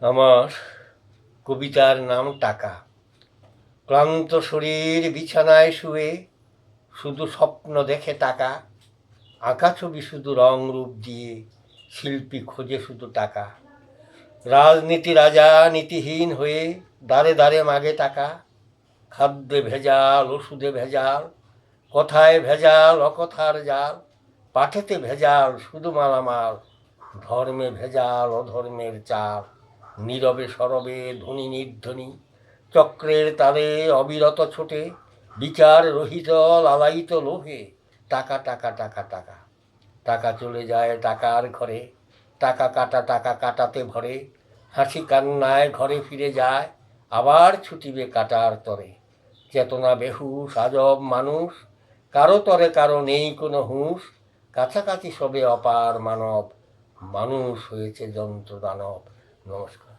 আমার কবিতার নাম টাকা। ক্লান্ত শরীর বিছানায় শুয়ে শুধু স্বপ্ন দেখে টাকা, আঁকা ছবি শুধু রং রূপ দিয়ে, শিল্পী খোঁজে শুধু টাকা। রাজনীতি রাজা নীতিহীন হয়ে দাঁড়ে দাঁড়ে মাগে টাকা, খাদ্যে ভেজাল ওষুধে ভেজাল, কথায় ভেজাল অকথার জাল, পাঠেতে ভেজাল শুধু মালামাল, ধর্মে ভেজাল অধর্মের চাল, নীরবে সরবে ধ্বনি নির্ধ্বনি, চক্রের তালে অবিরত ছোটে, বিচার রহিত লালায়িত লোভে, টাকা টাকা টাকা টাকা। টাকা চলে যায় টাকার ঘরে, টাকা কাটা টাকা কাটাতে ভরে, হাসি কান্নায় ঘরে ফিরে যায়, আবার ছুটিবে কাটার তরে। চেতনা বেহুশ আজব মানুষ, কারো তরে কারো নেই কোনো হুঁশ, কাছাকাছি সবে অপার মানব, মানুষ হয়েছে যন্ত্র দানব। নমস্কার।